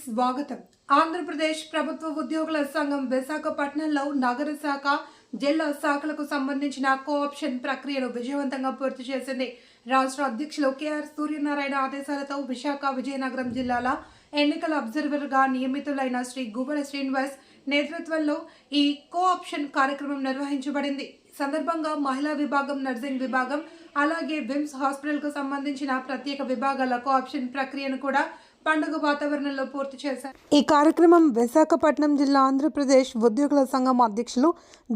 స్వాగతం. ఆంధ్రప్రదేశ్ ప్రభుత్వ ఉద్యోగుల సంఘం విశాఖపట్నంలో నగర శాఖ, జిల్లా శాఖలకు సంబంధించిన కోఆప్షన్ ప్రక్రియను విజయవంతంగా పూర్తి చేసింది. రాష్ట్ర అధ్యక్షులు కెఆర్ సూర్యనారాయణ ఆదేశాలతో విశాఖ, విజయనగరం జిల్లాల ఎన్నికల అబ్జర్వర్గా నియమితులైన శ్రీ గువ్వల శ్రీనివాస్ నేతృత్వంలో ఈ కోఆప్షన్ కార్యక్రమం నిర్వహించబడింది. సందర్భంగా మహిళా విభాగం, నర్సింగ్ విభాగం, అలాగే విమ్స్ హాస్పిటల్కు సంబంధించిన ప్రత్యేక విభాగాల కోఆప్షన్ ప్రక్రియను కూడా పండుగ వాతావరణంలో పూర్తి చేశారు. ఈ కార్యక్రమం విశాఖపట్నం జిల్లా ఆంధ్రప్రదేశ్ ఉద్యోగుల సంఘం అధ్యక్షులు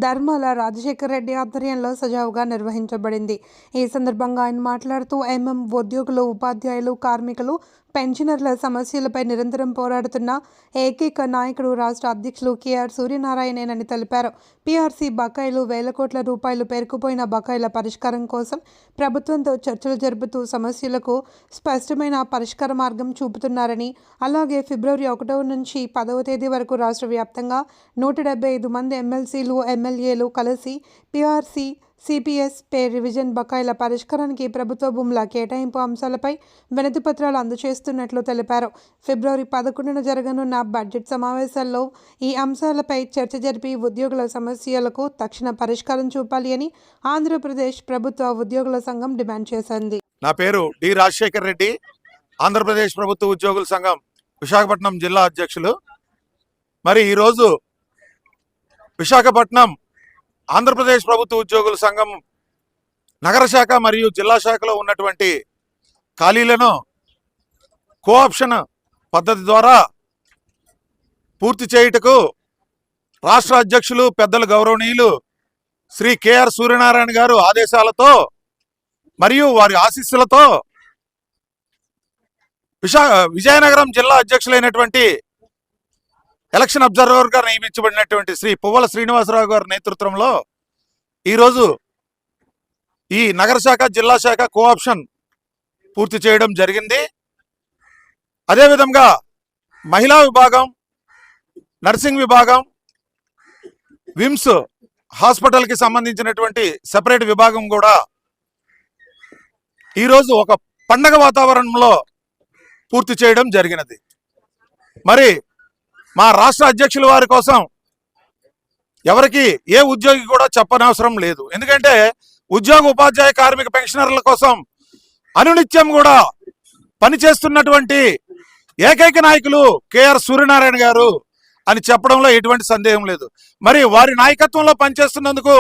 ధర్మాల రాజశేఖర్ రెడ్డి ఆధ్వర్యంలో సజావుగా నిర్వహించబడింది. ఈ సందర్భంగా ఆయన మాట్లాడుతూ ఉద్యోగులు, ఉపాధ్యాయులు, కార్మికులు, పెన్షనర్ల సమస్యలపై నిరంతరం పోరాడుతున్న ఏకైక నాయకుడు రాష్ట్ర అధ్యక్షులు కెఆర్ సూర్యనారాయణేనని తెలిపారు. పీఆర్సీ బకాయిలు, వేల కోట్ల రూపాయలు పేరుకుపోయిన బకాయిల పరిష్కారం కోసం ప్రభుత్వంతో చర్చలు జరుపుతూ సమస్యలకు స్పష్టమైన పరిష్కార మార్గం చూపుతున్నారని, అలాగే ఫిబ్రవరి 1 నుంచి 10వ తేదీ వరకు రాష్ట్ర వ్యాప్తంగా 175 మంది ఎమ్మెల్సీలు, ఎమ్మెల్యేలు కలిసి పీఆర్సీ, సిపిఎస్ పే రివిజన్ బకాయిల పరిష్కారానికి ప్రభుత్వ భూముల కేటాయింపు అంశాలపై వినతి పత్రాలు అందజేస్తున్నట్లు తెలిపారు. ఫిబ్రవరి 11న జరగనున్న బడ్జెట్ సమావేశాల్లో ఈ అంశాలపై చర్చ జరిపి ఉద్యోగుల సమస్యలకు తక్షణ పరిష్కారం చూపాలి అని ఆంధ్రప్రదేశ్ ప్రభుత్వ ఉద్యోగుల సంఘం డిమాండ్ చేసింది. నా పేరు డి రాజశేఖర్ రెడ్డి, ఆంధ్రప్రదేశ్ ప్రభుత్వ ఉద్యోగుల సంఘం విశాఖపట్నం జిల్లా అధ్యక్షులు. మరి ఈరోజు విశాఖపట్నం ఆంధ్రప్రదేశ్ ప్రభుత్వ ఉద్యోగుల సంఘం నగర శాఖ మరియు జిల్లా శాఖలో ఉన్నటువంటి ఖాళీలను కోఆప్షన్ పద్ధతి ద్వారా పూర్తి చేయుటకు రాష్ట్ర అధ్యక్షులు పెద్దలు గౌరవనీయులు శ్రీ కెఆర్ సూర్యనారాయణ గారు ఆదేశాలతో మరియు వారి ఆశీస్సులతో విజయనగరం జిల్లా అధ్యక్షులైనటువంటి ఎలక్షన్ అబ్జర్వర్ గా నియమించబడినటువంటి శ్రీ పువ్వల శ్రీనివాసరావు గారి నేతృత్వంలో ఈరోజు ఈ నగర శాఖ, జిల్లా శాఖ కోఆప్షన్ పూర్తి చేయడం జరిగింది. అదేవిధంగా మహిళా విభాగం, నర్సింగ్ విభాగం, విమ్స్ హాస్పిటల్కి సంబంధించినటువంటి సెపరేట్ విభాగం కూడా ఈరోజు ఒక పండగ వాతావరణంలో పూర్తి చేయడం జరిగినది. మరి మా రాష్ట్ర అధ్యక్షుల వారి కోసం ఎవరికి ఏ ఉద్యోగి కూడా చెప్పనవసరం లేదు. ఎందుకంటే ఉద్యోగ, ఉపాధ్యాయ, కార్మిక, పెన్షనర్ల కోసం అనునిత్యం కూడా పనిచేస్తున్నటువంటి ఏకైక నాయకులు కెఆర్ సూర్యనారాయణ గారు అని చెప్పడంలో ఎటువంటి సందేహం లేదు. మరి వారి నాయకత్వంలో పనిచేస్తున్నందుకు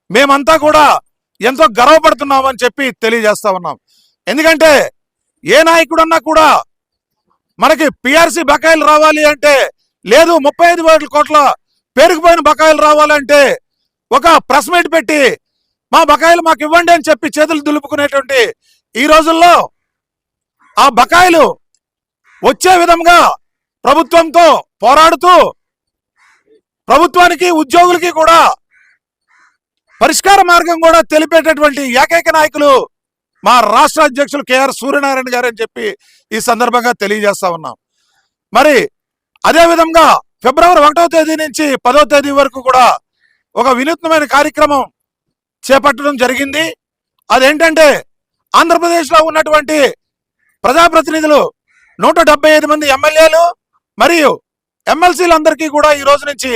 మేమంతా కూడా ఎంతో గర్వపడుతున్నామని చెప్పి తెలియజేస్తా ఉన్నాం. ఎందుకంటే ఏ నాయకుడన్నా కూడా మనకి పిఆర్సీ బకాయిలు రావాలి అంటే, లేదు 35 కోట్ల పేరుకుపోయిన బకాయిలు రావాలంటే ఒక ప్రెస్ మీట్ పెట్టి మా బకాయిలు మాకు ఇవ్వండి అని చెప్పి చేతులు దులుపుకునేటువంటి ఈ రోజుల్లో ఆ బకాయిలు వచ్చే విధంగా ప్రభుత్వంతో పోరాడుతూ ప్రభుత్వానికి, ఉద్యోగులకి కూడా పరిష్కార మార్గం కూడా తెలిపేటటువంటి ఏకైక నాయకులు మా రాష్ట్ర అధ్యక్షులు కెఆర్ సూర్యనారాయణ గారు అని చెప్పి ఈ సందర్భంగా తెలియజేస్తా ఉన్నాం. మరి అదేవిధంగా ఫిబ్రవరి 1వ తేదీ నుంచి 10వ తేదీ వరకు కూడా ఒక వినూత్నమైన కార్యక్రమం చేపట్టడం జరిగింది. అదేంటంటే ఆంధ్రప్రదేశ్లో ఉన్నటువంటి ప్రజాప్రతినిధులు 175 మంది ఎమ్మెల్యేలు మరియు ఎమ్మెల్సీలందరికీ కూడా ఈ రోజు నుంచి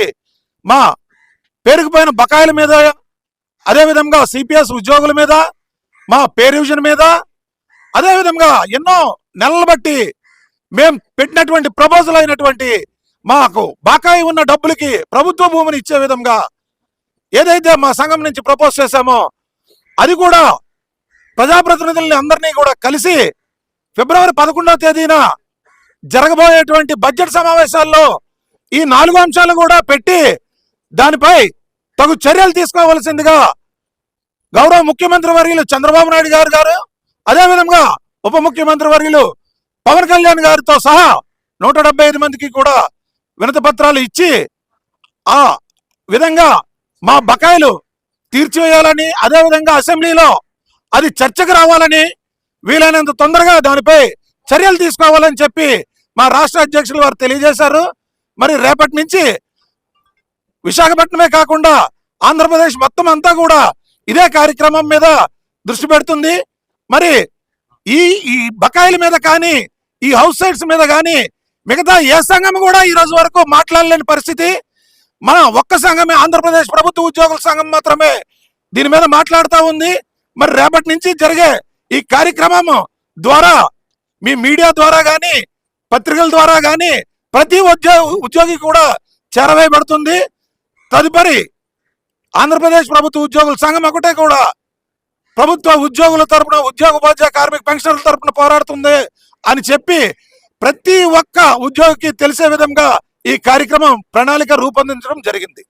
మా పేరుకుపోయిన బకాయిల మీద, అదేవిధంగా సిపిఎస్ ఉద్యోగుల మీద, మా పే రివిజన్ మీద, అదేవిధంగా ఎన్నో నెలలు బట్టి మేము పెట్టినటువంటి ప్రపోజల్ అయినటువంటి మాకు బకాయి ఉన్న డబ్బులకి ప్రభుత్వ భూమిని ఇచ్చే విధంగా ఏదైతే మా సంఘం నుంచి ప్రపోజ్ చేశామో అది కూడా ప్రజాప్రతినిధుల్ని అందరినీ కూడా కలిసి ఫిబ్రవరి 11వ తేదీన జరగబోయేటువంటి బడ్జెట్ సమావేశాల్లో ఈ 4 అంశాలు కూడా పెట్టి దానిపై తగు చర్యలు తీసుకోవలసిందిగా గౌరవ ముఖ్యమంత్రి వర్యులు చంద్రబాబు నాయుడు గారు, అదేవిధంగా ఉప ముఖ్యమంత్రి వర్యులు పవన్ కళ్యాణ్ గారితో సహా 175 మందికి కూడా వినతి పత్రాలు ఇచ్చి ఆ విధంగా మా బకాయిలు తీర్చివేయాలని, అదేవిధంగా అసెంబ్లీలో అది చర్చకు రావాలని, వీలైనంత తొందరగా దానిపై చర్యలు తీసుకోవాలని చెప్పి మా రాష్ట్ర అధ్యక్షులు వారు తెలియజేశారు. మరి రేపటి నుంచి విశాఖపట్నమే కాకుండా ఆంధ్రప్రదేశ్ మొత్తం అంతా కూడా ఇదే కార్యక్రమం మీద దృష్టి పెడుతుంది. మరి ఈ బకాయిల మీద కానీ, ఈ హౌస్ సైట్స్ మీద కానీ మిగతా ఏ సంఘం కూడా ఈ రోజు వరకు మాట్లాడలేని పరిస్థితి. మన ఒక్క సంఘమే, ఆంధ్రప్రదేశ్ ప్రభుత్వ ఉద్యోగుల సంఘం మాత్రమే దీని మీద మాట్లాడుతూ ఉంది. మరి రేపటి నుంచి జరిగే ఈ కార్యక్రమం ద్వారా మీ మీడియా ద్వారా కానీ పత్రికల ద్వారా కానీ ప్రతి ఉద్యోగి కూడా చేరవేయబడుతుంది. తదుపరి ఆంధ్రప్రదేశ్ ప్రభుత్వ ఉద్యోగుల సంఘం ఒకటే కూడా ప్రభుత్వ ఉద్యోగుల తరపున, ఉద్యోగోపాధ్యాయ కార్మిక పెన్షన్ల తరపున పోరాడుతుంది అని చెప్పి ప్రతి ఒక్క ఉద్యోగికి తెలిసే విధంగా ఈ కార్యక్రమం ప్రణాళిక రూపొందించడం జరిగింది.